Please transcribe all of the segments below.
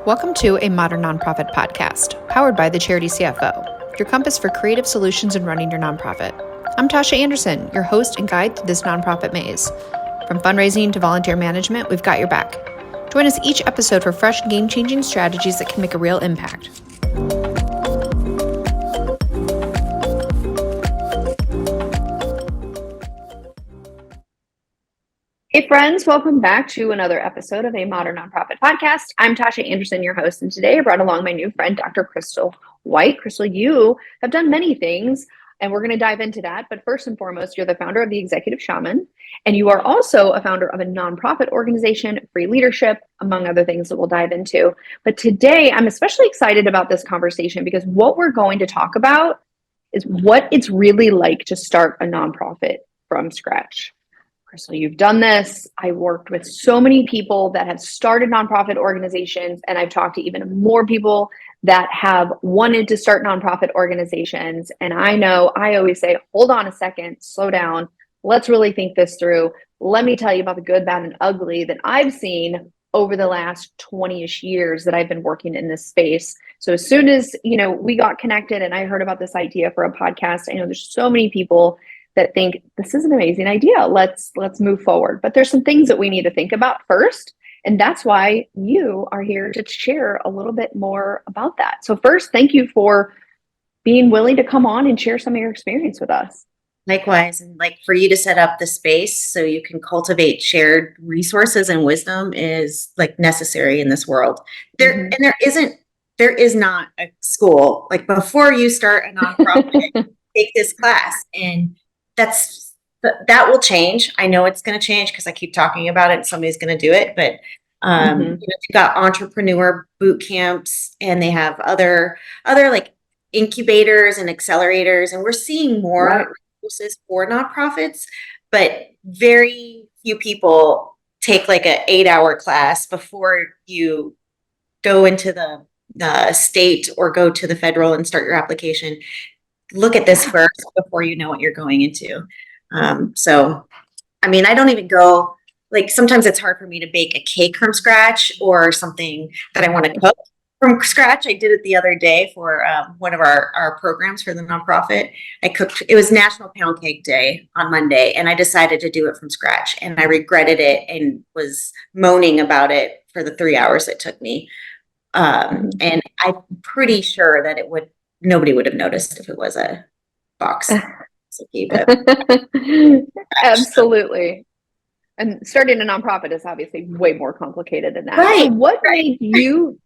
Welcome to a Modern Nonprofit podcast, powered by the Charity CFO, your compass for creative solutions in running your nonprofit. I'm Tosha Anderson, your host and guide through this nonprofit maze. From fundraising to volunteer management, we've got your back. Join us each episode for fresh, game-changing strategies that can make a real impact. Hey friends, welcome back to another episode of a Modern Nonprofit podcast. I'm Tosha Anderson, your host, and today I brought along my new friend, Dr. Krystal White. Krystal, you have done many things, and we're going to dive into that. But first and foremost, you're the founder of the Executive Shaman, and you are also a founder of a nonprofit organization, Free Leadership, among other things that we'll dive into. But today, I'm especially excited about this conversation because what we're going to talk about is what it's really like to start a nonprofit from scratch. Krystal, you've done this. I worked with so many people that have started nonprofit organizations, and I've talked to even more people that have wanted to start nonprofit organizations. And I know I always say, hold on a second, slow down. Let's really think this through. Let me tell you about the good, bad, and ugly that I've seen over the last 20-ish years that I've been working in this space. So as soon as, we got connected and I heard about this idea for a podcast, I know there's so many people that think this is an amazing idea. Let's move forward. But there's some things that we need to think about first. And that's why you are here to share a little bit more about that. So first, thank you for being willing to come on and share some of your experience with us. Likewise, and for you to set up the space so you can cultivate shared resources and wisdom is necessary in this world. And there is not a school before you start a nonprofit, take this class, and that will change. I know it's going to change because I keep talking about it and somebody's going to do it. But you've got entrepreneur boot camps, and they have other incubators and accelerators, and we're seeing more resources for nonprofits. But very few people take an 8-hour class before you go into the state or go to the federal and start your application. Look at this first before you know what you're going into. I don't even go, sometimes it's hard for me to bake a cake from scratch or something that I want to cook from scratch. I did it the other day for one of our programs for the nonprofit. It was National Pound Cake Day on Monday, and I decided to do it from scratch, and I regretted it and was moaning about it for the 3 hours it took me. And I'm pretty sure that nobody would have noticed if it was a box. Absolutely. And starting a nonprofit is obviously way more complicated than that. Right. So what made you,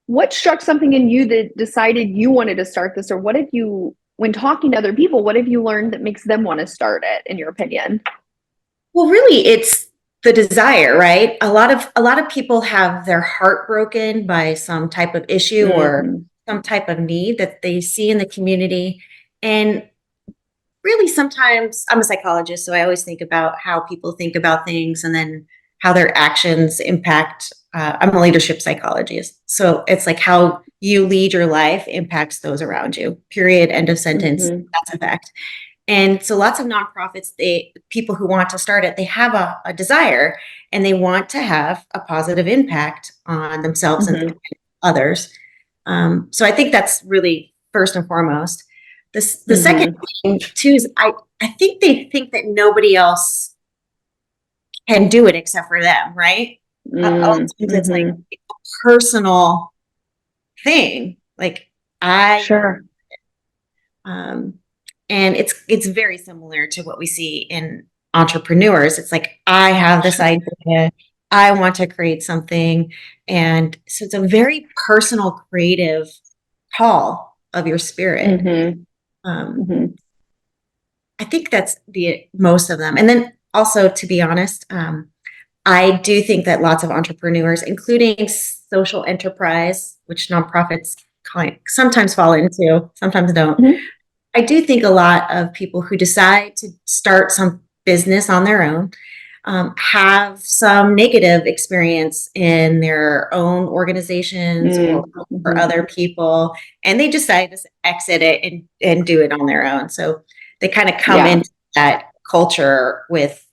what struck something in you that decided you wanted to start this? Or what have you, when talking to other people, what have you learned that makes them want to start it, in your opinion? Well, really, it's the desire, right? A lot of people have their heart broken by some type of issue or some type of need that they see in the community. And really, sometimes I'm a psychologist, so I always think about how people think about things and then how their actions impact. I'm a leadership psychologist. So it's how you lead your life impacts those around you, period, end of sentence. That's a fact. And so lots of nonprofits, people who want to start it, they have a desire and they want to have a positive impact on themselves and others. So I think that's really first and foremost. The second thing too is I think they think that nobody else can do it except for them, right? It's a personal thing. Sure. And it's very similar to what we see in entrepreneurs. It's I have this idea, I want to create something. And so it's a very personal, creative call of your spirit. I think that's most of them. And then also, to be honest, I do think that lots of entrepreneurs, including social enterprise, which nonprofits sometimes fall into, sometimes don't. I do think a lot of people who decide to start some business on their own have some negative experience in their own organizations or for other people, and they decide to exit it and do it on their own. So they kind of come into that culture with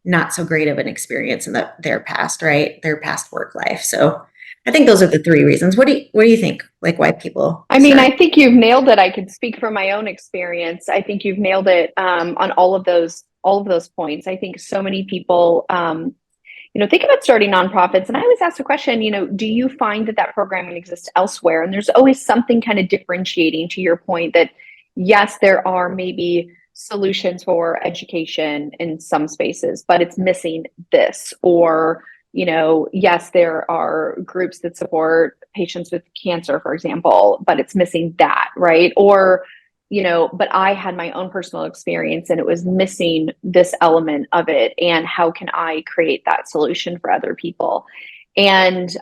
not so great of an experience in their past, right? Their past work life. So I think those are the three reasons. What do you think? Like why people I mean, start? I think you've nailed it. I could speak from my own experience. I think you've nailed it on all of those points. I think so many people, think about starting nonprofits. And I always ask the question, do you find that programming exists elsewhere? And there's always something kind of differentiating to your point that, yes, there are maybe solutions for education in some spaces, but it's missing this. Or, yes, there are groups that support patients with cancer, for example, but it's missing that, right? Or, but I had my own personal experience and it was missing this element of it. And how can I create that solution for other people? And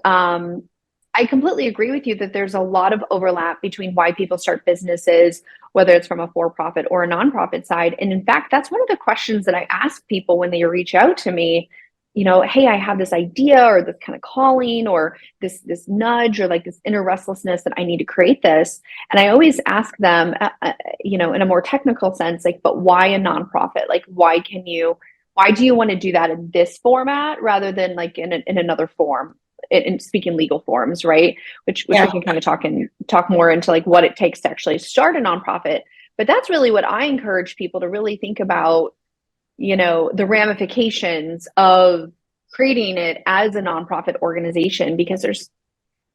I completely agree with you that there's a lot of overlap between why people start businesses, whether it's from a for-profit or a nonprofit side. And in fact, that's one of the questions that I ask people when they reach out to me. Hey, I have this idea or this kind of calling or this nudge or like this inner restlessness that I need to create this. And I always ask them, in a more technical sense, like, but why a nonprofit? Like, why do you want to do that in this format rather than like in another form? In speaking legal forms, right? Which Yeah. we can kind of talk more into like what it takes to actually start a nonprofit. But that's really what I encourage people to really think about, the ramifications of creating it as a nonprofit organization, because there's,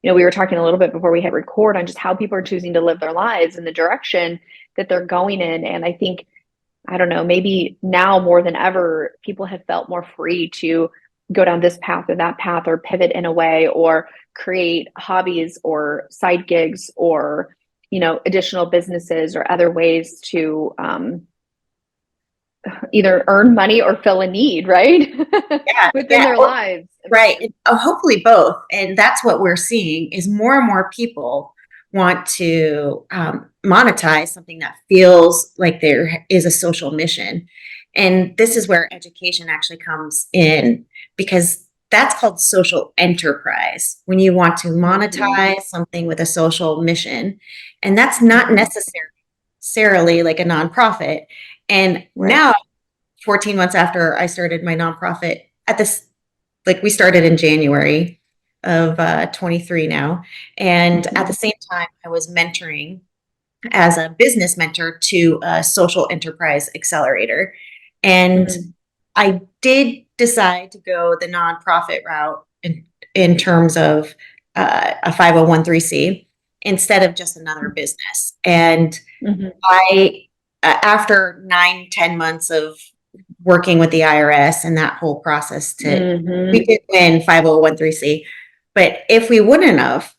we were talking a little bit before we hit record on just how people are choosing to live their lives and the direction that they're going in. And I think, I don't know, maybe now more than ever, people have felt more free to go down this path or that path or pivot in a way or create hobbies or side gigs or, additional businesses or other ways to either earn money or fill a need, right? Yeah, Within yeah, their lives. right. And, hopefully both. And that's what we're seeing is more and more people want to monetize something that feels like there is a social mission. And this is where education actually comes in because that's called social enterprise when you want to monetize something with a social mission. And that's not necessarily like a nonprofit. And now 14 months after I started my nonprofit at this, like we started in January of 23 now. And at the same time, I was mentoring as a business mentor to a social enterprise accelerator. And I did decide to go the nonprofit route in terms of a 501(c) instead of just another business. And I, after 9-10 months of working with the IRS and that whole process we did win 501(c). But if we wouldn't have,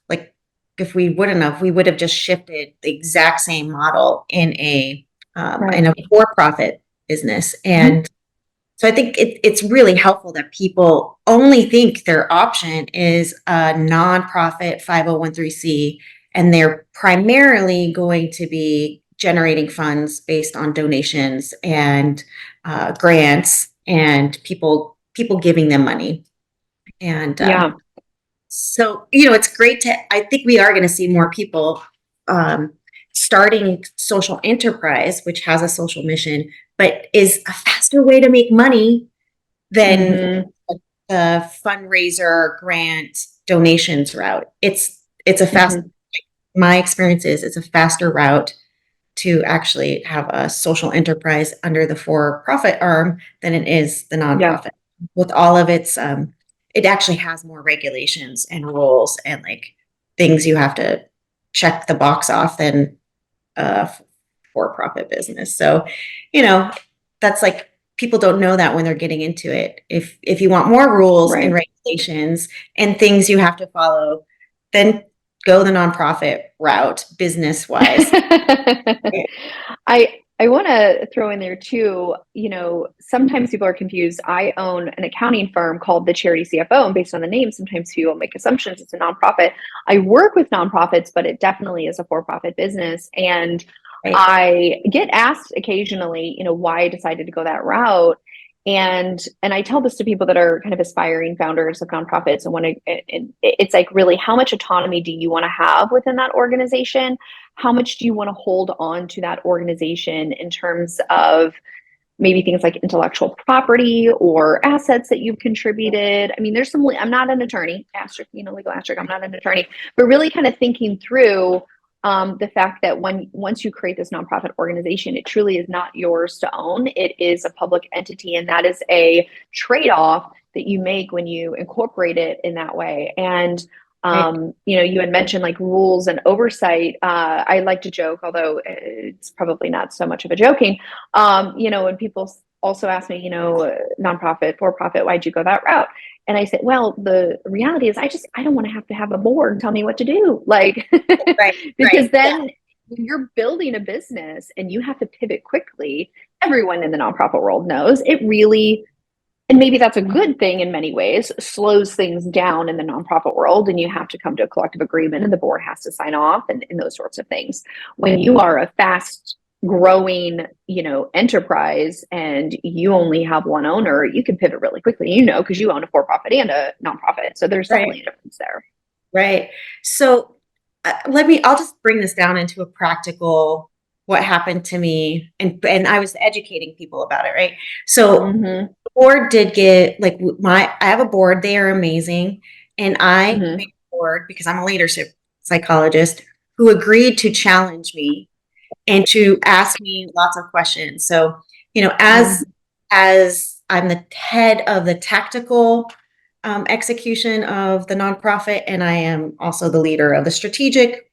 we would have just shifted the exact same model in a for-profit business. And so I think it's really helpful that people only think their option is a nonprofit 501(c), and they're primarily going to be generating funds based on donations and grants and people giving them money. And so, it's great I think we are going to see more people starting social enterprise, which has a social mission, but is a faster way to make money than the fundraiser, grant, donations route. It's a fast, my experience is it's a faster route to actually have a social enterprise under the for-profit arm than it is the nonprofit. With all of its, it actually has more regulations and rules and like things you have to check the box off than a for-profit business. So, that's like people don't know that when they're getting into it. If you want more rules and regulations and things you have to follow, then go the nonprofit route business wise. I want to throw in there too, sometimes people are confused. I own an accounting firm called the Charity CFO, and based on the name, sometimes people make assumptions it's a nonprofit. I work with nonprofits, but it definitely is a for-profit business. And I get asked occasionally, why I decided to go that route. And I tell this to people that are kind of aspiring founders of nonprofits and want to, it's like, really, how much autonomy do you want to have within that organization? How much do you want to hold on to that organization in terms of, maybe things like intellectual property or assets that you've contributed. I mean, there's some, I'm not an attorney, asterisk, legal asterisk, I'm not an attorney, but really kind of thinking through the fact that once you create this nonprofit organization, it truly is not yours to own. It is a public entity, and that is a trade-off that you make when you incorporate it in that way. And you had mentioned like rules and oversight. I like to joke, although it's probably not so much of a joking. When people also ask me, nonprofit, for profit, why'd you go that route? And I said, well, the reality is I don't want to have a board tell me what to do. Like, because then when you're building a business and you have to pivot quickly, everyone in the nonprofit world knows it really, and maybe that's a good thing in many ways, slows things down in the nonprofit world, and you have to come to a collective agreement and the board has to sign off and those sorts of things. When you are a fast growing, enterprise and you only have one owner, you can pivot really quickly, because you own a for-profit and a nonprofit. So there's definitely a difference there. Right. So I'll just bring this down into a practical, what happened to me. And I was educating people about it. Right. So the board did get I have a board. They are amazing. And I made a board because I'm a leadership psychologist who agreed to challenge me and to ask me lots of questions. So, as I'm the head of the tactical execution of the nonprofit, and I am also the leader of the strategic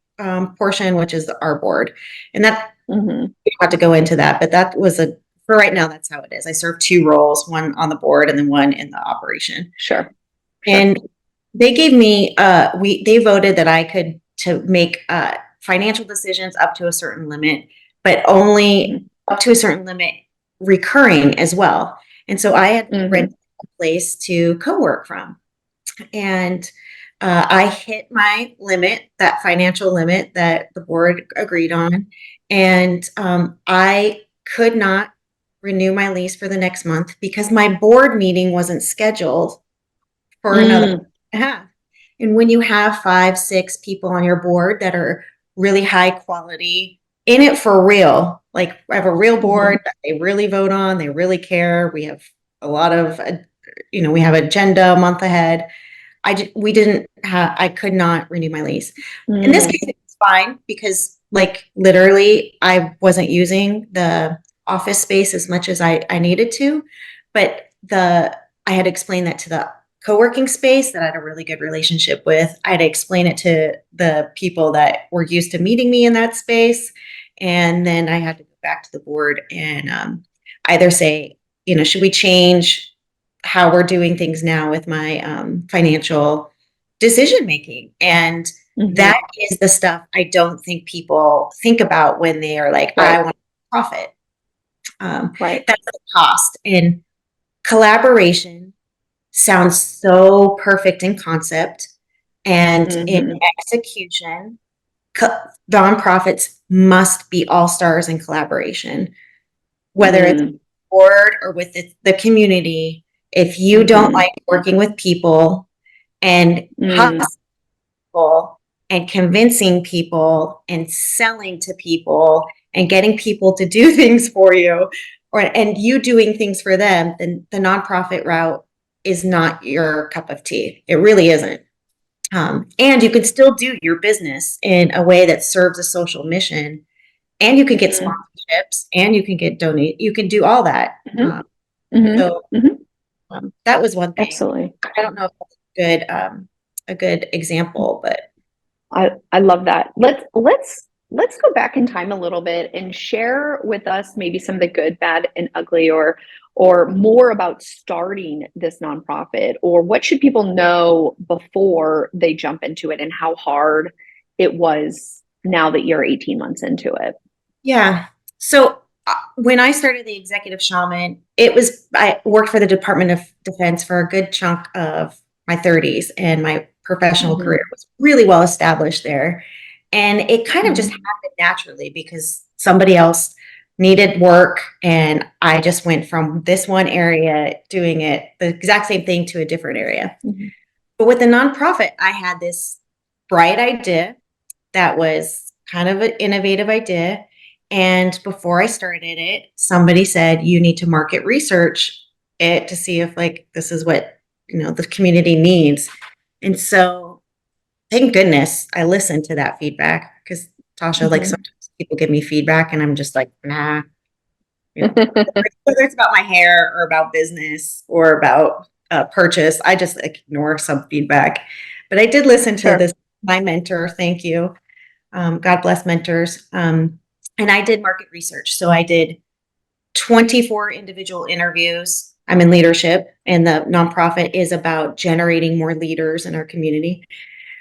portion, which is our board. And that we don't have to go into that, but that was for right now, that's how it is. I serve two roles, one on the board and then one in the operation. Sure. And they gave me, they voted that I could to make financial decisions up to a certain limit, but only up to a certain limit recurring as well. And so I had rented a place to co-work from. And I hit my limit, that financial limit that the board agreed on. And I could not renew my lease for the next month because my board meeting wasn't scheduled for another half. And when you have 5, 6 people on your board that are really high quality, in it for real, like I have a real board that they really vote on, they really care. We have a lot of, we have agenda a month ahead. I could not renew my lease. In this case, it's fine because literally I wasn't using the office space as much as I needed to, but I had explained that to the co-working space that I had a really good relationship with. I had to explain it to the people that were used to meeting me in that space. And then I had to go back to the board and either say, should we change how we're doing things now with my financial decision making? And that is the stuff I don't think people think about when they are like, I want to profit. That's the cost. And collaboration sounds so perfect in concept, and in execution, nonprofits must be all stars in collaboration, whether it's board or with the community. If you don't like working with people and people and convincing people and selling to people and getting people to do things for you, and you doing things for them, then the nonprofit route is not your cup of tea. It really isn't. And you can still do your business in a way that serves a social mission, and you can get sponsorships, and you can get you can do all that. So that was one thing. Absolutely. I don't know if that's a good example, but I love that. Let's go back in time a little bit and share with us maybe some of the good, bad, and ugly, or more about starting this nonprofit, or what should people know before they jump into it, and how hard it was now that you're 18 months into it. Yeah. So when I started the Executive Shaman, I worked for the Department of Defense for a good chunk of my 30s, and my professional career was really well established there. And it kind of just happened naturally because somebody else needed work, and I just went from this one area doing it the exact same thing to a different area. But with the nonprofit, I had this bright idea that was kind of an innovative idea, And before I started it, somebody said, you need to market research it to see if like this is what, the community needs. And so thank goodness I listened to that feedback, because Tosha, like Mm-hmm. sometimes people give me feedback and I'm just like, nah, whether it's about my hair or about business or about purchase, I just ignore some feedback. But I did listen to Sure. this, my mentor, thank you. God bless mentors. And I did market research. So I did 24 individual interviews. I'm in leadership, and the nonprofit is about generating more leaders in our community.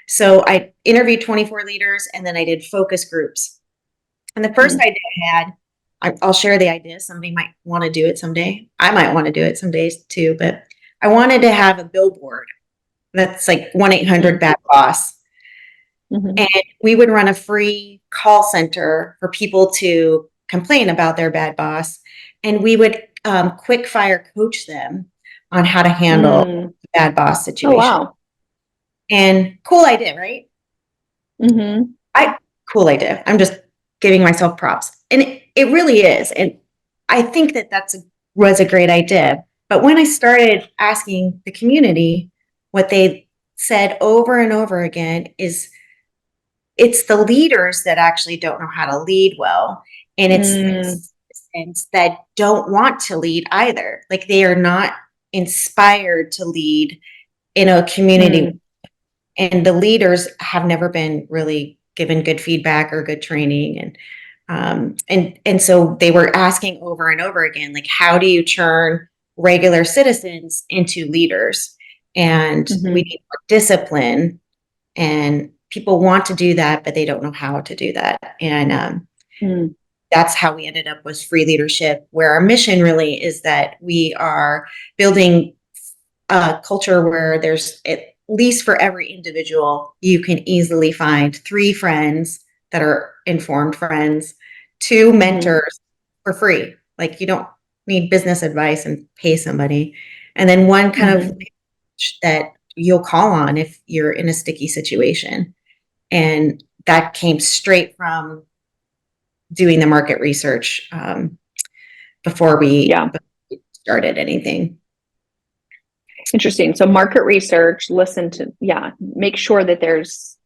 So I interviewed 24 leaders, and then I did focus groups. And the first idea I had, I'll share the idea. Somebody might want to do it someday. I might want to do it some days too, but I wanted to have a billboard that's like 1-800 Bad Boss. Mm-hmm. And we would run a free call center for people to complain about their bad boss. And we would quick fire coach them on how to handle Mm. the bad boss Oh, situation. wow. And cool idea, right? Mm-hmm. Cool idea. I'm just giving myself props. And it really is. And I think that was a great idea. But when I started asking the community, what they said over and over again is, it's the leaders that actually don't know how to lead well. And it's the Mm. citizens that don't want to lead either. Like they are not inspired to lead in a community. Mm. And the leaders have never been really given good feedback or good training. And so they were asking over and over again, like, how do you turn regular citizens into leaders? And we Mm-hmm. need more discipline, and people want to do that, but they don't know how to do that. And Mm. that's how we ended up with free leadership, where our mission really is that we are building a culture where there's, at least for every individual, you can easily find 3 friends that are informed friends, 2 Mm-hmm. mentors for free. Like you don't need business advice and pay somebody. And then 1 kind of Mm-hmm. that you'll call on if you're in a sticky situation. And that came straight from doing the market research before we Yeah. started anything. Interesting. So market research, listen to, yeah, make sure that there's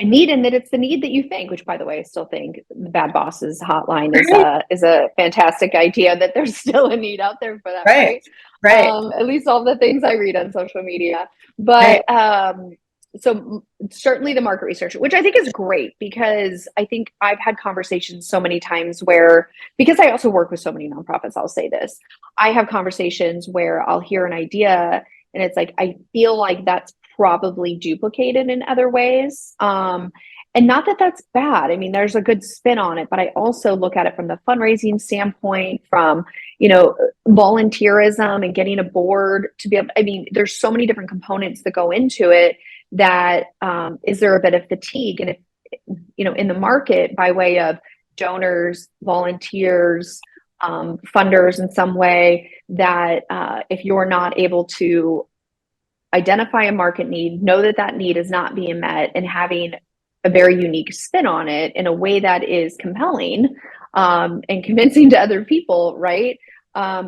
a need and that it's the need that you think, which by the way, I still think the Bad Bosses hotline Right, is a fantastic idea, that there's still a need out there for that, right, right? right, At least all the things I read on social media. right. But so certainly the market research, which I think is great, because I think I've had conversations so many times where, because I also work with so many nonprofits, I'll say this, I have conversations where I'll hear an idea and it's like, I feel like that's probably duplicated in other ways. And not that that's bad. I mean, there's a good spin on it, but I also look at it from the fundraising standpoint, from, volunteerism and getting a board to be able, I mean, there's so many different components that go into it, that is there a bit of fatigue? And if, in the market, by way of donors, volunteers, funders in some way, that if you're not able to identify a market need, know that that need is not being met, and having a very unique spin on it in a way that is compelling, and convincing to other people, right?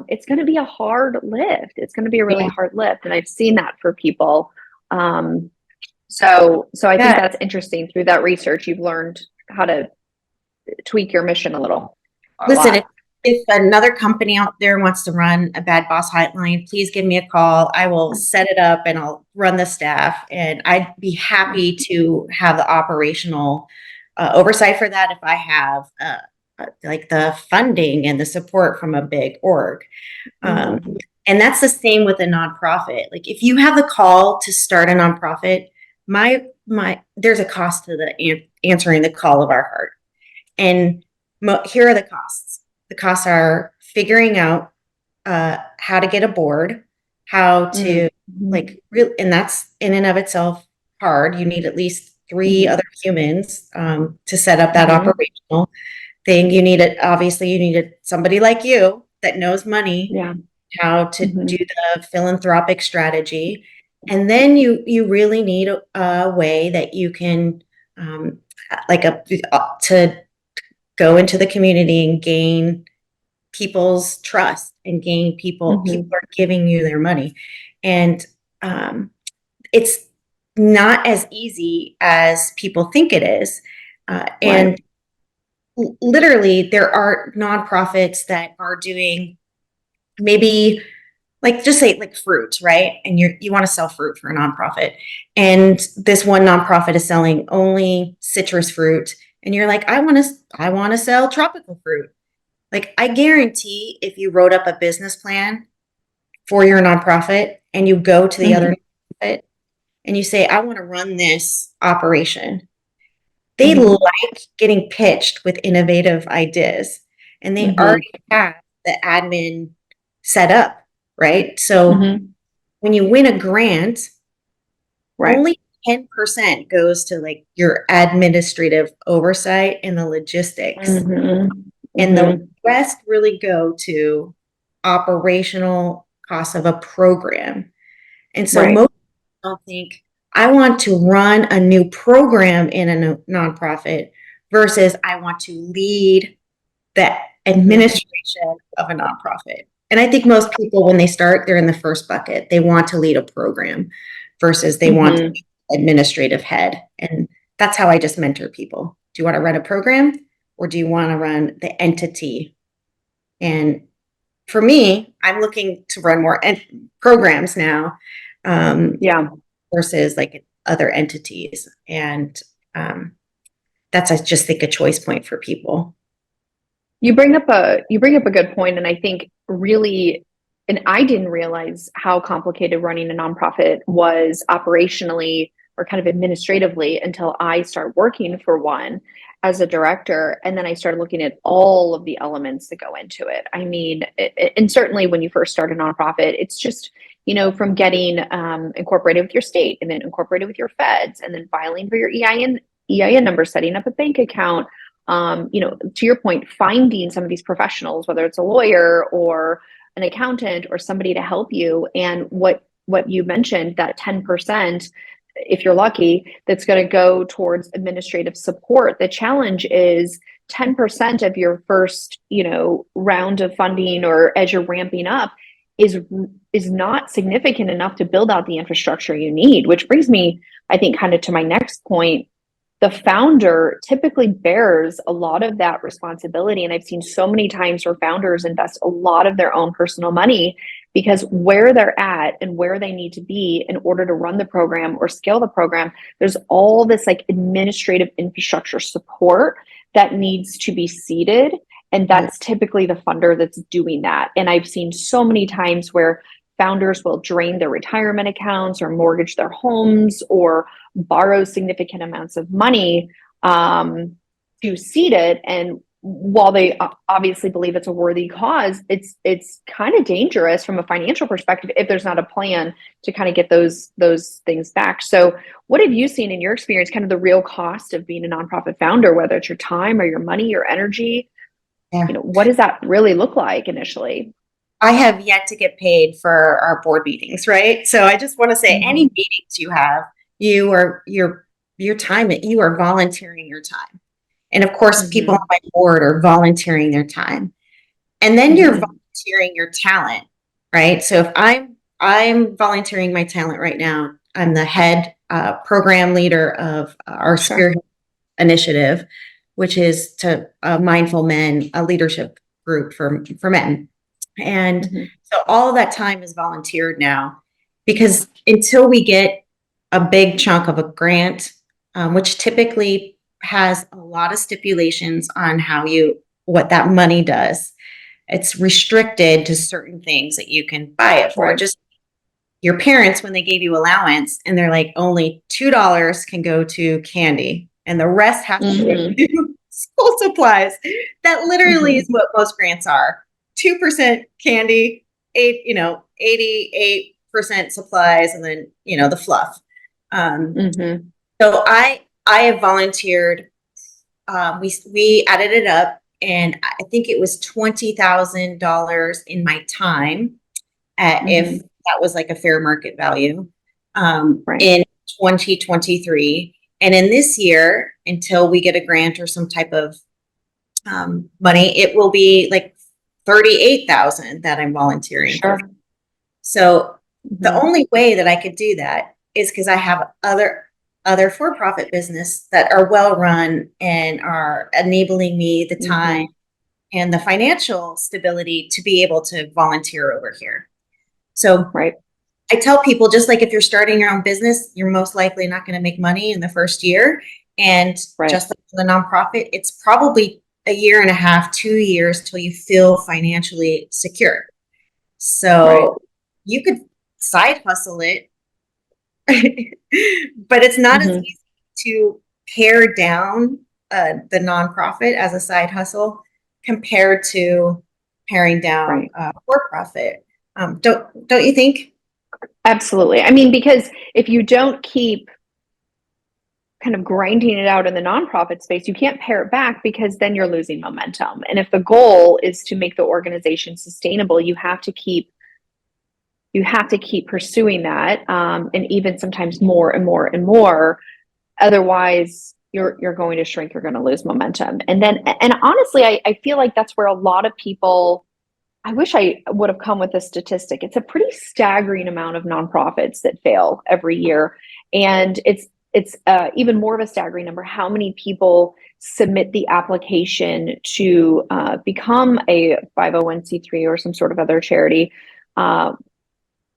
It's going to be a hard lift. It's going to be a really Yeah, hard lift. And I've seen that for people. So I think yeah. that's interesting. Through that research, you've learned how to tweak your mission a little, or a Listen, lot. if another company out there wants to run a bad boss hotline, please give me a call. I will set it up and I'll run the staff, and I'd be happy to have the operational oversight for that if I have like the funding and the support from a big org. Um, Mm-hmm. and that's the same with a nonprofit. Like if you have the call to start a nonprofit, my there's a cost to the answering the call of our heart. And here are the costs. The costs are figuring out how to get a board, how to Mm-hmm. like real, and that's in and of itself hard. You need at least 3 Mm-hmm. other humans to set up that Mm-hmm. operational thing. You need it. Obviously, you need somebody like you that knows money, Yeah. how to Mm-hmm. do the philanthropic strategy, and then you really need a way that you can like to go into the community and gain people's trust and gain people are giving you their money. And it's not as easy as people think it is. And literally, there are nonprofits that are doing maybe, like, just say like fruit, right? And you want to sell fruit for a nonprofit. And this one nonprofit is selling only citrus fruit. And you're like, I want to sell tropical fruit. Like, I guarantee if you wrote up a business plan for your nonprofit and you go to the other nonprofit and you say, I want to run this operation, they like getting pitched with innovative ideas, and they already have the admin set up, right? So when you win a grant, only 10% goes to like your administrative oversight and the logistics. And the rest really go to operational costs of a program. And so most people think, I want to run a new program in a nonprofit versus I want to lead the administration of a nonprofit. And I think most people, when they start, they're in the first bucket. They want to lead a program versus they want to be administrative head. And that's how I just mentor people. Do you want to run a program or do you want to run the entity? And for me, I'm looking to run more programs now. Versus like other entities. And that's, I just think, a choice point for people. You bring up a good point, and I think really, and I didn't realize how complicated running a nonprofit was operationally or kind of administratively until I started working for one as a director, and then I started looking at all of the elements that go into it. I mean, and certainly when you first start a nonprofit, it's just, from getting incorporated with your state and then incorporated with your feds and then filing for your EIN number, setting up a bank account. To your point, finding some of these professionals, whether it's a lawyer or an accountant or somebody to help you. And what you mentioned, that 10%, if you're lucky, that's going to go towards administrative support. The challenge is 10% of your first, round of funding or as you're ramping up is not significant enough to build out the infrastructure you need, which brings me, I think, kind of to my next point. The founder typically bears a lot of that responsibility. And I've seen so many times where founders invest a lot of their own personal money because where they're at and where they need to be in order to run the program or scale the program, there's all this like administrative infrastructure support that needs to be seeded. And that's typically the funder that's doing that. And I've seen so many times where founders will drain their retirement accounts or mortgage their homes or borrow significant amounts of money to seed it. And while they obviously believe it's a worthy cause, it's kind of dangerous from a financial perspective if there's not a plan to kind of get those things back. So what have you seen in your experience, kind of the real cost of being a nonprofit founder, whether it's your time or your money, your energy? What does that really look like initially? I have yet to get paid for our board meetings, right? So I just want to say, any meetings you have, your time, you are volunteering your time. And of course, people on my board are volunteering their time. And then you're volunteering your talent, right? So if I'm volunteering my talent right now, I'm the head program leader of our Spirit initiative, which is to Mindful Men, a leadership group for men. And so all of that time is volunteered now, because until we get a big chunk of a grant, which typically has a lot of stipulations on what that money does, it's restricted to certain things that you can buy it for. Just your parents, when they gave you allowance and they're like, only $2 can go to candy and the rest has to go to school supplies. That literally is what most grants are. 2% candy, 88% supplies, and then, the fluff. So I have volunteered. We added it up, and I think it was $20,000 in my time, if that was like a fair market value, in 2023. And in this year, until we get a grant or some type of money, it will be like 38,000 that I'm volunteering for. Sure. So the Mm-hmm. only way that I could do that is because I have other for-profit business that are well run and are enabling me the time Mm-hmm. and the financial stability to be able to volunteer over here. So Right. I tell people, just like if you're starting your own business, you're most likely not going to make money in the first year. And Right. just like the nonprofit, it's probably a year and a half, 2 years till you feel financially secure. Right. So you could side hustle it, but it's not as Mm-hmm. easy to pare down the nonprofit as a side hustle compared to paring down Right. for profit. Don't you think? Absolutely. I mean, because if you don't keep kind of grinding it out in the nonprofit space, you can't pare it back because then you're losing momentum. And if the goal is to make the organization sustainable, you have to keep pursuing that, and even sometimes more and more and more. Otherwise, you're going to shrink. You're going to lose momentum. And honestly, I feel like that's where a lot of people. I wish I would have come with a statistic. It's a pretty staggering amount of nonprofits that fail every year, and it's even more of a staggering number how many people submit the application to become a 501c3 or some sort of other charity, uh,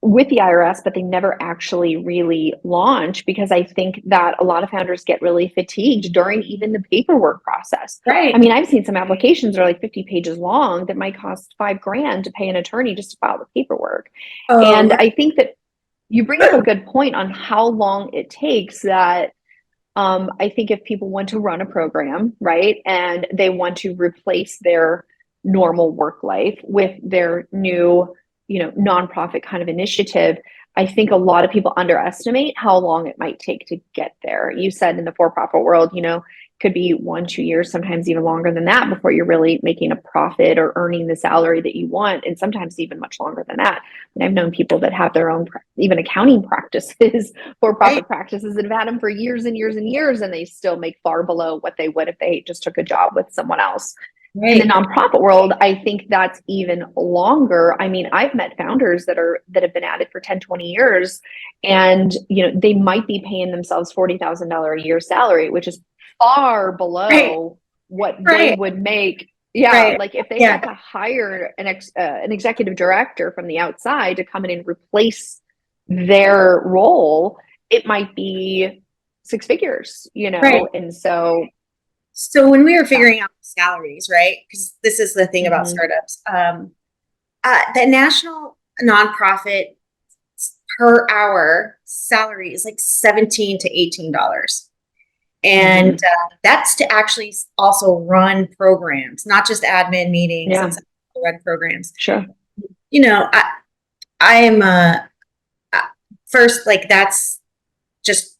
with the IRS, but they never actually really launch because I think that a lot of founders get really fatigued during even the paperwork process. I Right. mean, I've seen some applications that are like 50 pages long that might cost $5,000 to pay an attorney just to file the paperwork. Oh, And right. I think that you bring up a good point on how long it takes that. I think if people want to run a program, right, and they want to replace their normal work life with their new, nonprofit kind of initiative, I think a lot of people underestimate how long it might take to get there. You said in the for-profit world, could be 1, 2 years, sometimes even longer than that before you're really making a profit or earning the salary that you want, and sometimes even much longer than that. And I've known people that have their own, even accounting practices, Right. for-profit practices, and have had them for years and years and years, and they still make far below what they would if they just took a job with someone else. In the Right. nonprofit world, I think that's even longer. I mean, I've met founders that have been at it for 10, 20 years, and they might be paying themselves $40,000 a year salary, which is far Right. below what they Right. would make. Yeah, Right. like if they had Yeah. to hire an executive director from the outside to come in and replace their role, it might be six figures, Right. and so So when we were yeah. figuring out salaries, right? Because this is the thing about Mm-hmm. startups. The national nonprofit per hour salary is like $17 to $18. And Mm-hmm. that's to actually also run programs, not just admin meetings and Yeah, stuff, run programs. sure. You know, I am first, like, that's just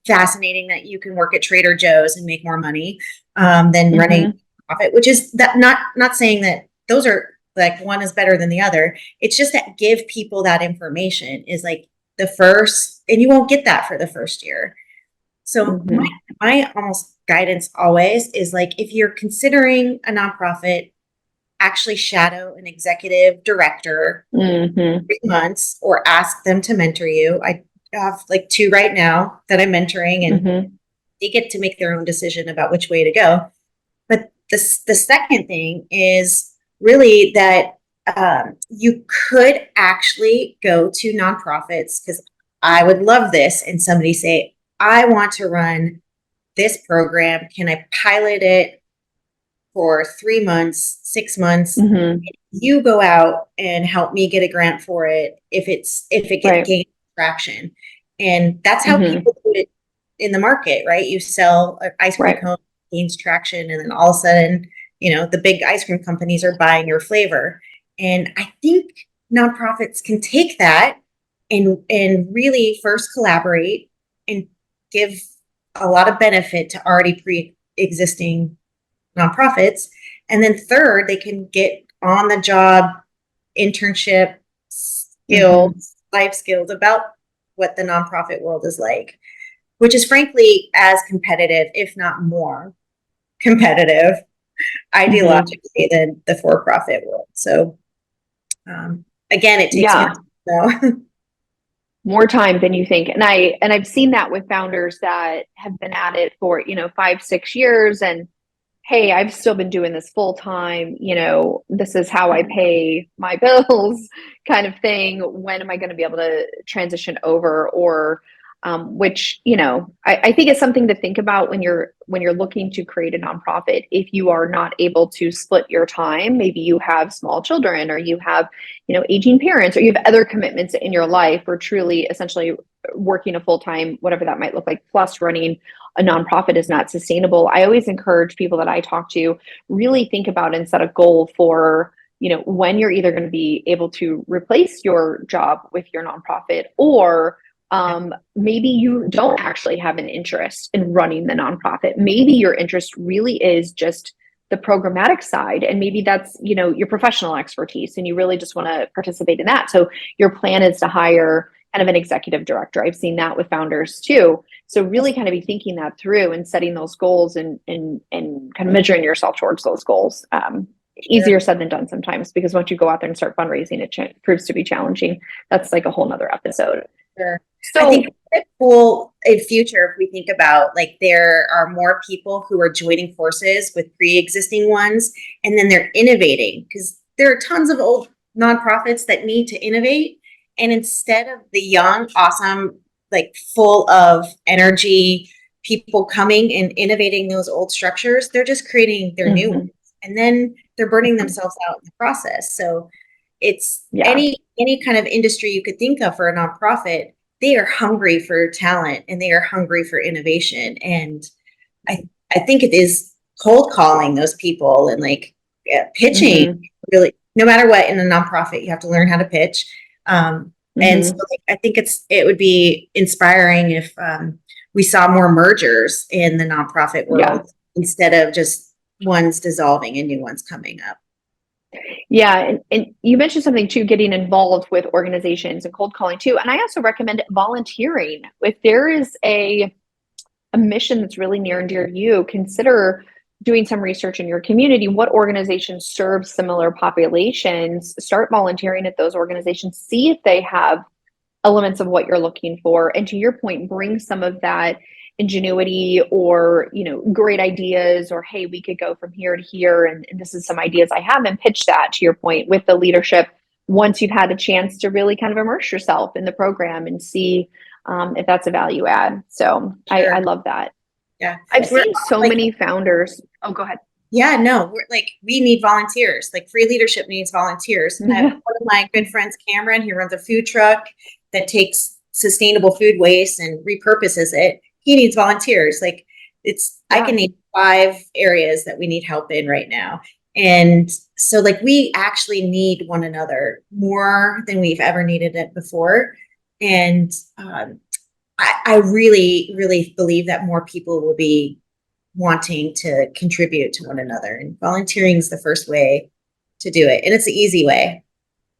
fascinating that you can work at Trader Joe's and make more money than running Mm-hmm. a profit, which is that not saying that those are like one is better than the other. It's just that give people that information is like the first, and you won't get that for the first year. So Mm-hmm. my almost guidance always is like if you're considering a nonprofit, actually shadow an executive director Mm-hmm. 3 months or ask them to mentor you. I have like two right now that I'm mentoring, and Mm-hmm. they get to make their own decision about which way to go. But the second thing is really that you could actually go to nonprofits, because I would love this, and somebody say, I want to run this program. Can I pilot it for 3 months, 6 months? Mm-hmm. You go out and help me get a grant for it if it get Right. gains traction. And that's how Mm-hmm. people do it in the market, right? You sell an ice cream Right. cone, gains traction, and then all of a sudden, the big ice cream companies are buying your flavor. And I think nonprofits can take that and really first collaborate and give a lot of benefit to already pre-existing nonprofits. And then third, they can get on the job internship Mm-hmm. skills, life skills about what the nonprofit world is like, which is frankly as competitive, if not more competitive, ideologically than the for-profit world. So again, it takes more Yeah. time, so. More time than you think. And I've seen that with founders that have been at it for, 5, 6 years, and hey, I've still been doing this full time, this is how I pay my bills kind of thing. When am I going to be able to transition over? Or which, I think is something to think about when you're looking to create a nonprofit. If you are not able to split your time, maybe you have small children, or you have, aging parents, or you have other commitments in your life, or truly essentially working a full-time, whatever that might look like, plus running a nonprofit is not sustainable. I always encourage people that I talk to really think about and set a goal for, when you're either going to be able to replace your job with your nonprofit, or maybe you don't actually have an interest in running the nonprofit. Maybe your interest really is just the programmatic side, and maybe that's, your professional expertise, and you really just want to participate in that. So your plan is to hire kind of an executive director. I've seen that with founders too. So really kind of be thinking that through and setting those goals, and kind of measuring yourself towards those goals. Easier said than done sometimes, because once you go out there and start fundraising, it proves to be challenging. That's like a whole nother episode. Sure. So I think it's cool in future if we think about, like, there are more people who are joining forces with pre-existing ones, and then they're innovating, because there are tons of old nonprofits that need to innovate. And instead of the young, awesome, like full of energy people coming and innovating those old structures, they're just creating their new ones. And then they're burning themselves out in the process. So it's any kind of industry you could think of for a nonprofit, they are hungry for talent and they are hungry for innovation. And I think it is cold calling those people and like pitching. Really, no matter what, in a nonprofit, you have to learn how to pitch. And so I think it would be inspiring if we saw more mergers in the nonprofit world instead of just ones dissolving and new ones coming up. Yeah, and you mentioned something too, getting involved with organizations and cold calling too. And I also recommend volunteering. If there is a mission that's really near and dear to you, consider doing some research in your community. What organizations serve similar populations? Start volunteering at those organizations. See if they have elements of what you're looking for. And to your point, bring some of that ingenuity, or, great ideas, or, hey, we could go from here to here, and this is some ideas I have, and pitch that, to your point, with the leadership once you've had a chance to really kind of immerse yourself in the program and see if that's a value add. So I love that. Yeah. I've seen so many founders. Oh, go ahead. Yeah, no, we need volunteers. Like, free leadership needs volunteers. I have one of my good friends, Cameron, he runs a food truck that takes sustainable food waste and repurposes it. He needs volunteers. Like, I can name 5 areas that we need help in right now. And so, like, we actually need one another more than we've ever needed it before. And I really, really believe that more people will be wanting to contribute to one another, and volunteering is the first way to do it. And it's the easy way,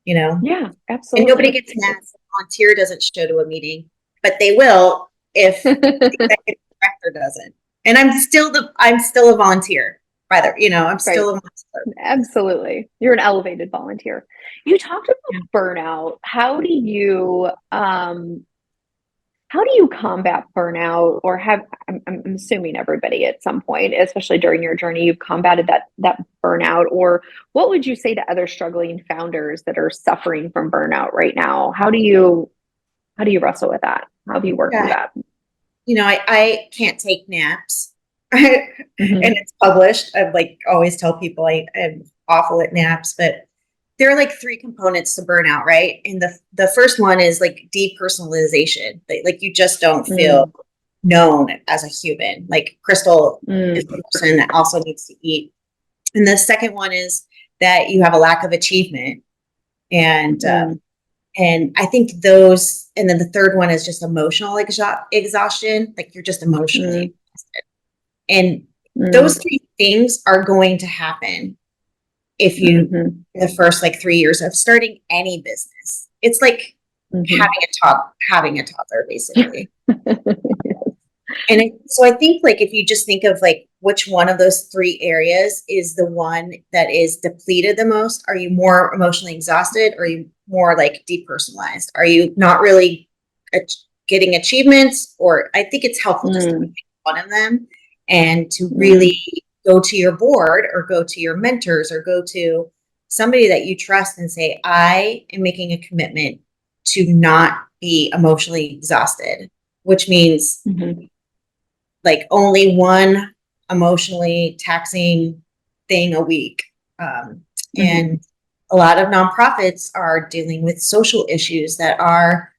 Yeah, absolutely. And nobody gets mad if a volunteer doesn't show to a meeting, but they will if the executive director doesn't. And I'm still a volunteer, rather, I'm still a volunteer. Absolutely. You're an elevated volunteer. You talked about burnout. How do you combat burnout? Or I'm assuming everybody at some point, especially during your journey, you've combated that burnout. Or what would you say to other struggling founders that are suffering from burnout right now? How do you wrestle with that? How have you worked through that? I can't take naps. And it's published. I always tell people I'm awful at naps, but there are like 3 components to burnout, right? And the first one is like depersonalization. Like you just don't feel known as a human. Like, Krystal is a person that also needs to eat. And the second one is that you have a lack of achievement. And I think those, and then the third one is just emotional exhaustion. Like, you're just emotionally exhausted. And those 3 things are going to happen if you, in the first 3 years of starting any business. It's like having a toddler, basically. So I think, if you just think of which one of those three areas is the one that is depleted the most. Are you more emotionally exhausted, or are you more like depersonalized? Are you not really getting achievements? Or I think it's helpful just to pick one of them and to really go to your board or go to your mentors or go to somebody that you trust and say, I am making a commitment to not be emotionally exhausted, which means like only one emotionally taxing thing a week. And a lot of nonprofits are dealing with social issues that are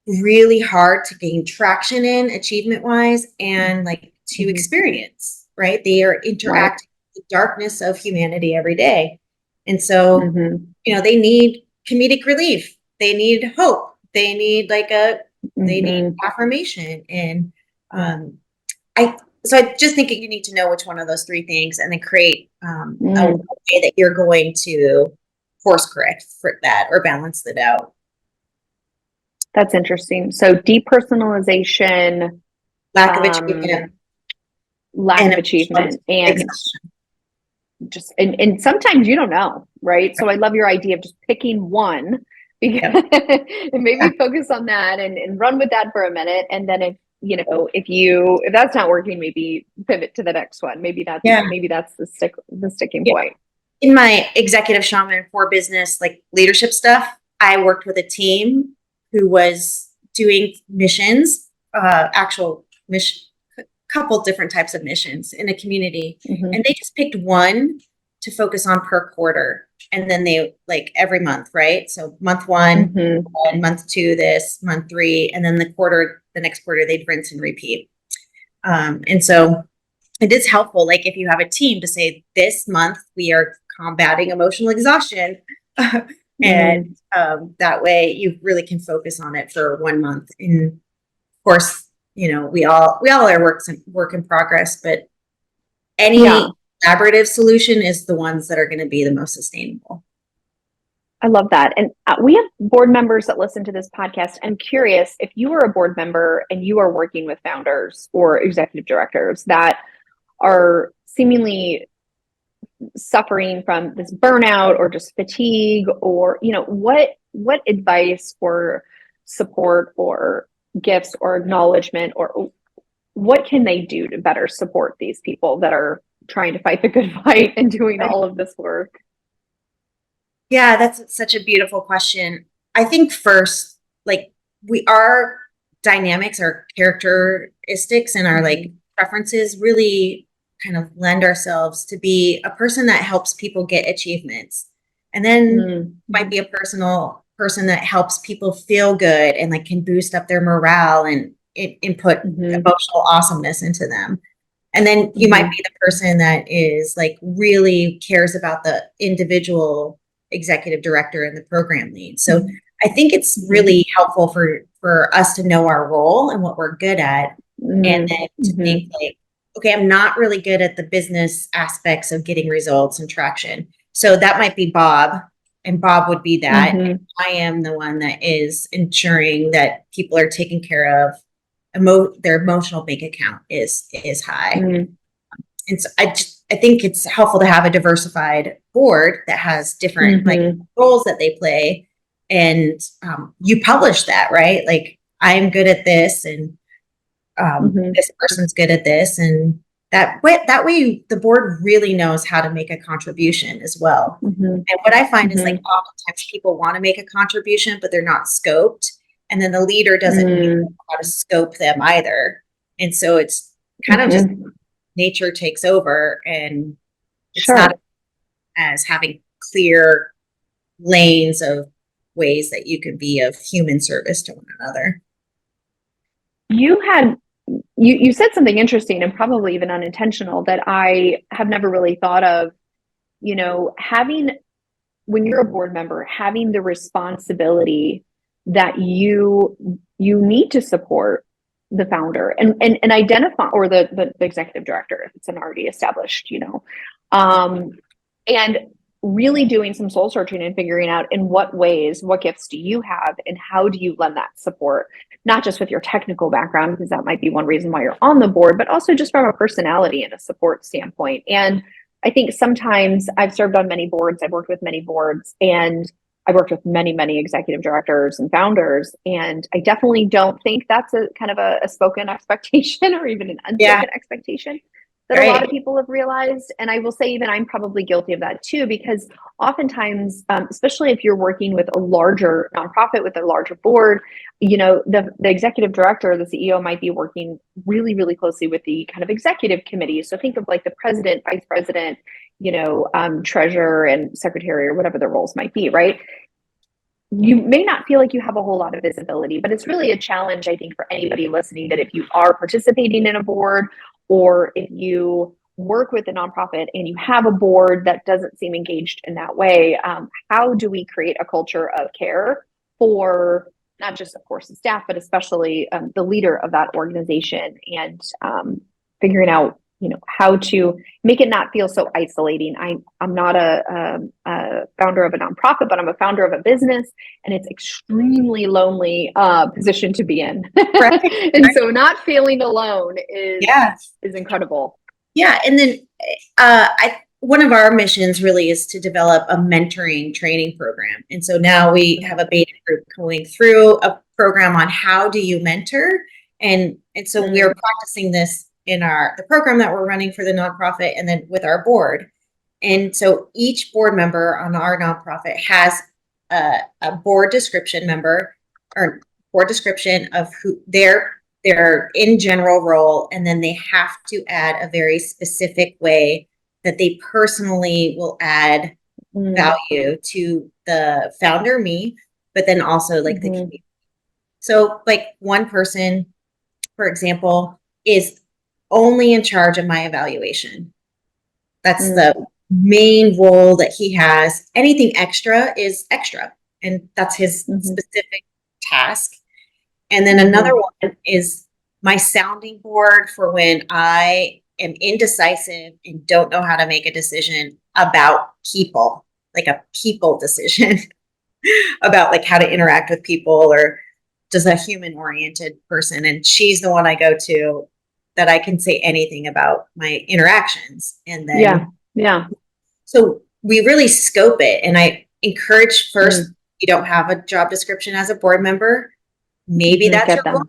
really hard to gain traction in achievement wise and like to experience, right? They are interacting with the darkness of humanity every day. And so, you know, they need comedic relief. They need hope. They need like they need affirmation. And so I just think you need to know which one of those three things and then create a way that you're going to course correct for that or balance it out. That's interesting. So depersonalization, lack of achievement, and just and sometimes you don't know, right? So I love your idea of just picking one because and maybe focus on that and run with that for a minute. And then if that's not working, maybe pivot to the next one. Maybe that's the sticking point. In my Executive Shaman for business, like leadership stuff, I worked with a team who was doing missions, actual mission, couple different types of missions in a community. And they just picked one to focus on per quarter. And then they like every month, right? So month one, and month two, this, month three, and then the next quarter, they'd rinse and repeat. And so it is helpful, like if you have a team to say, this month we are combating emotional exhaustion. And that way you really can focus on it for 1 month. And of course, you know, we all are work in progress, but any collaborative solution is the ones that are going to be the most sustainable. I love that. And we have board members that listen to this podcast. I'm curious, if you are a board member and you are working with founders or executive directors that are seemingly suffering from this burnout or just fatigue, or, you know, what advice or support or gifts or acknowledgement, or what can they do to better support these people that are trying to fight the good fight and doing all of this work? Yeah, that's such a beautiful question. I think first, like our dynamics, our characteristics and our like preferences really kind of lend ourselves to be a person that helps people get achievements. And then might be a person that helps people feel good and like can boost up their morale and input emotional awesomeness into them. And then you might be the person that is like really cares about the individual executive director and the program lead. So I think it's really helpful for us to know our role and what we're good at. And then to think like, okay, I'm not really good at the business aspects of getting results and traction. So that might be Bob, and Bob would be that. And I am the one that is ensuring that people are taken care of. Their emotional bank account is high. And so I think it's helpful to have a diversified board that has different like roles that they play. And you publish that, right? Like I'm good at this, and this person's good at this, and that way the board really knows how to make a contribution as well. And what I find is like oftentimes people want to make a contribution, but they're not scoped, and then the leader doesn't know how to scope them either. And so it's kind of just nature takes over, and it's not as having clear lanes of ways that you can be of human service to one another. You said something interesting and probably even unintentional that I have never really thought of, you know, when you're a board member, having the responsibility that you need to support the founder and identify, or the executive director if it's an already established, you know, and really doing some soul searching and figuring out in what ways, what gifts do you have, and how do you lend that support, not just with your technical background, because that might be one reason why you're on the board, but also just from a personality and a support standpoint. And I think sometimes I've served on many boards, I've worked with many boards, and I've worked with many, many executive directors and founders. And I definitely don't think that's a kind of a spoken expectation or even an unspoken expectation that a lot of people have realized. And I will say, even I'm probably guilty of that too, because oftentimes, especially if you're working with a larger nonprofit with a larger board, the executive director or the CEO might be working really, really closely with the kind of executive committee. So think of like the president, vice president, treasurer and secretary, or whatever the roles might be, right? You may not feel like you have a whole lot of visibility, but it's really a challenge, I think, for anybody listening, that if you are participating in a board, or if you work with a nonprofit and you have a board that doesn't seem engaged in that way, how do we create a culture of care for not just, of course, the staff, but especially the leader of that organization, and figuring out how to make it not feel so isolating. I'm not a founder of a nonprofit, but I'm a founder of a business, and it's extremely lonely position to be in. Right. And so not feeling alone is incredible. Yeah. And then one of our missions really is to develop a mentoring training program. And so now we have a beta group going through a program on how do you mentor. And so we are practicing this in the program that we're running for the nonprofit, and then with our board. And so each board member on our nonprofit has a board description member, or board description of who their in general role, and then they have to add a very specific way that they personally will add value to the founder, me, but then also like the community. So like one person, for example, is only in charge of my evaluation. That's the main role that he has. Anything extra is extra, and that's his specific task. And then another one is my sounding board for when I am indecisive and don't know how to make a decision about people, like a people decision about like how to interact with people, or just a human oriented person. And she's the one I go to that I can say anything about my interactions. And then, so we really scope it. And I encourage, first, you don't have a job description as a board member, maybe that's your role.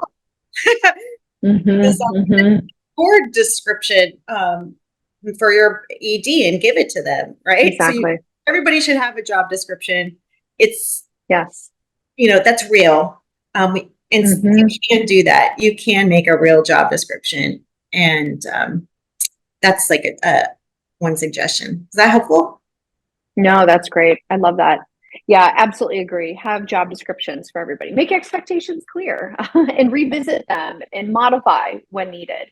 Board description for your ED and give it to them, right? Exactly. So everybody should have a job description. It's that's real. You can do that. You can make a real job description, and that's like one suggestion. Is that helpful? No, that's great. I love that. Yeah, absolutely agree. Have job descriptions for everybody. Make expectations clear and revisit them and modify when needed.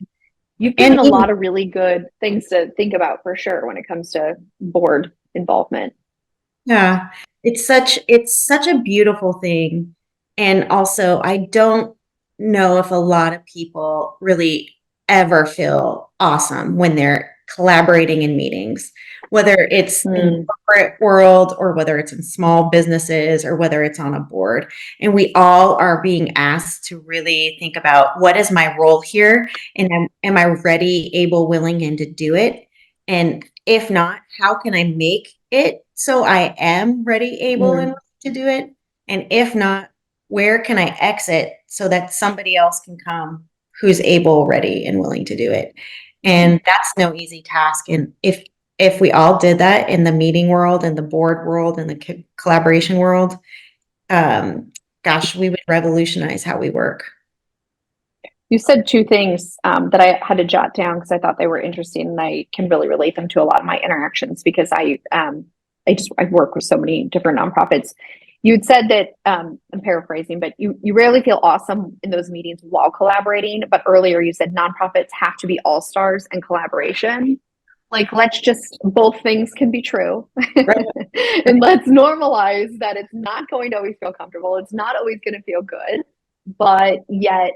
You've given a lot of really good things to think about for sure when it comes to board involvement. Yeah, it's such a beautiful thing. And also, I don't know if a lot of people really ever feel awesome when they're collaborating in meetings, whether it's in the corporate world, or whether it's in small businesses, or whether it's on a board. And we all are being asked to really think about, what is my role here? And am I ready, able, willing, and to do it? And if not, how can I make it so I am ready, able, and to do it? And if not, where can I exit so that somebody else can come who's able, ready, and willing to do it? And that's no easy task. And if we all did that in the meeting world, and the board world, and the collaboration world, gosh, we would revolutionize how we work. You said two things that I had to jot down because I thought they were interesting, and I can really relate them to a lot of my interactions, because I work with so many different nonprofits. You had said that, I'm paraphrasing, but you rarely feel awesome in those meetings while collaborating. But earlier you said nonprofits have to be all stars in collaboration. Like, let's just, both things can be true. Right. And let's normalize that it's not going to always feel comfortable. It's not always going to feel good, but yet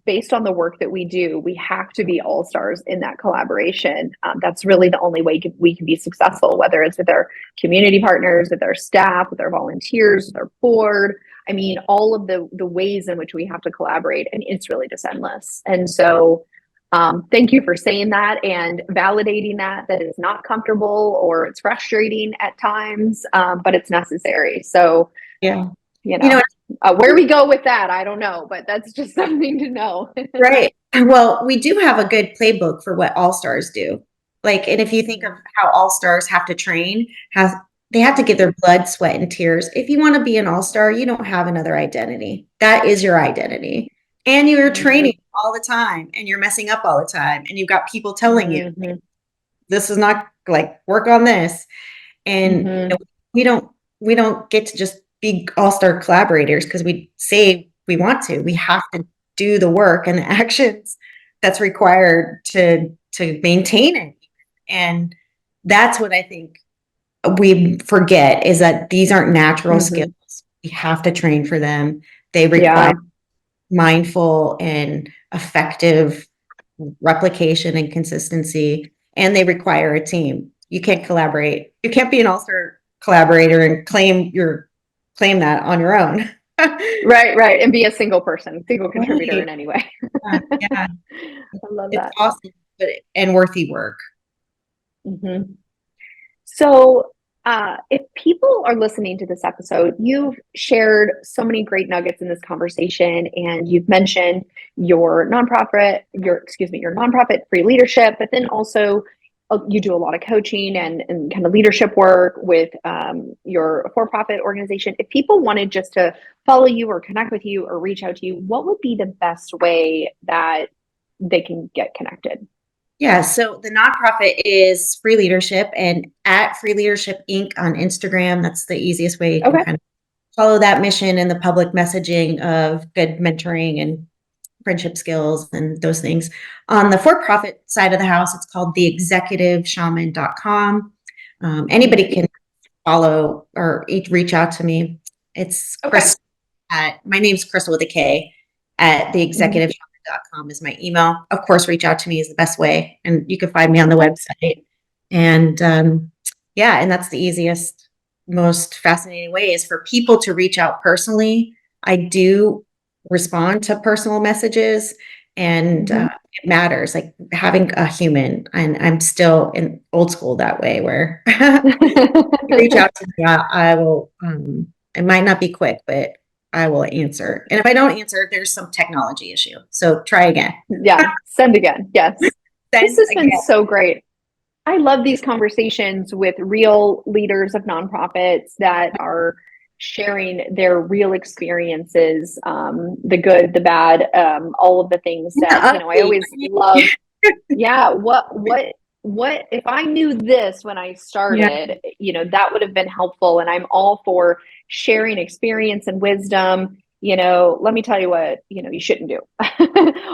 based on the work that we do, we have to be all stars in that collaboration. That's really the only way we can be successful, whether it's with our community partners, with our staff, with our volunteers, with our board. I mean, all of the ways in which we have to collaborate, and it's really just endless. And so thank you for saying that and validating that it's not comfortable or it's frustrating at times, but it's necessary. So, Yeah. where we go with that, I don't know, but that's just something to know. Right. Well, we do have a good playbook for what all stars do. Like, and if you think of how all stars have to train, they have to give their blood, sweat, and tears. If you want to be an all star, you don't have another identity. That is your identity. And you're training all the time and you're messing up all the time. And you've got people telling you, like, this is not like work on this. And we don't get to just be all-star collaborators because we say we want to. We have to do the work and the actions that's required to maintain it. And that's what I think we forget, is that these aren't natural skills. We have to train for them. They require mindful and effective replication and consistency, and they require a team. You can't collaborate. You can't be an all-star collaborator and claim that on your own. Right. And be a single contributor in any way. Yeah. I love it's that. awesome, and worthy work. So if people are listening to this episode, you've shared so many great nuggets in this conversation, and you've mentioned your nonprofit free leadership, but then also you do a lot of coaching and kind of leadership work with your for-profit organization. If people wanted just to follow you or connect with you or reach out to you, what would be the best way that they can get connected? Yeah, so the nonprofit is Free Leadership, and at Free Leadership Inc. on Instagram. That's the easiest way you can kind of follow that mission and the public messaging of good mentoring and friendship skills and those things. On the for-profit side of the house, it's called the executiveshaman.com. Anybody can follow or reach out to me. It's Krystal my name's Krystal with a K at the executiveshaman.com is my email. Of course, reach out to me is the best way. And you can find me on the website. And and that's the easiest, most fascinating way, is for people to reach out personally. I do respond to personal messages, and it matters, like having a human. And I'm still in old school that way, where reach out to me. I will, it might not be quick, but I will answer. And if I don't answer, there's some technology issue. So try again. Yeah. Send again. Yes. This has been so great. I love these conversations with real leaders of nonprofits that are sharing their real experiences, the good, the bad, all of the things that, I always love. Yeah. What if I knew this when I started, that would have been helpful. And I'm all for sharing experience and wisdom. Let me tell you what, you shouldn't do,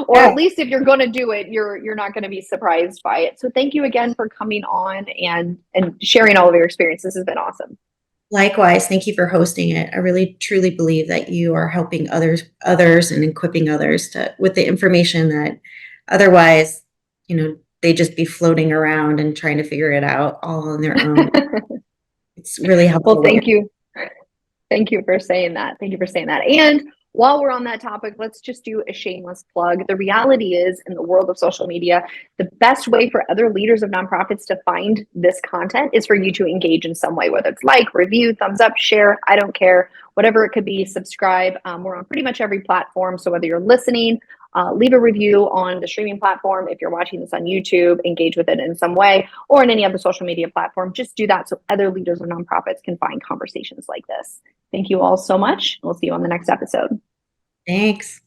or at least if you're going to do it, you're not going to be surprised by it. So thank you again for coming on and sharing all of your experience. This has been awesome. Likewise. Thank you for hosting it. I really, truly believe that you are helping others and equipping others with the information that otherwise, they just be floating around and trying to figure it out all on their own. It's really helpful. Well, thank you. Thank you for saying that. And while we're on that topic, let's just do a shameless plug. The reality is, in the world of social media, the best way for other leaders of nonprofits to find this content is for you to engage in some way, whether it's like, review, thumbs up, share, I don't care, whatever it could be, subscribe. We're on pretty much every platform. So whether you're listening, leave a review on the streaming platform. If you're watching this on YouTube, engage with it in some way, or in any other social media platform, just do that so other leaders of nonprofits can find conversations like this. Thank you all so much. We'll see you on the next episode. Thanks.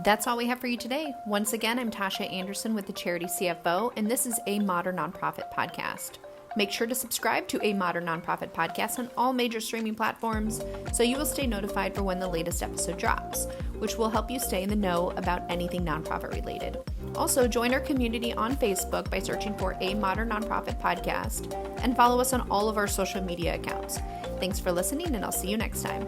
That's all we have for you today. Once again, I'm Tosha Anderson with the Charity CFO, and this is a Modern Nonprofit Podcast. Make sure to subscribe to a Modern Nonprofit Podcast on all major streaming platforms so you will stay notified for when the latest episode drops, which will help you stay in the know about anything nonprofit related. Also, join our community on Facebook by searching for a Modern Nonprofit Podcast and follow us on all of our social media accounts. Thanks for listening, and I'll see you next time.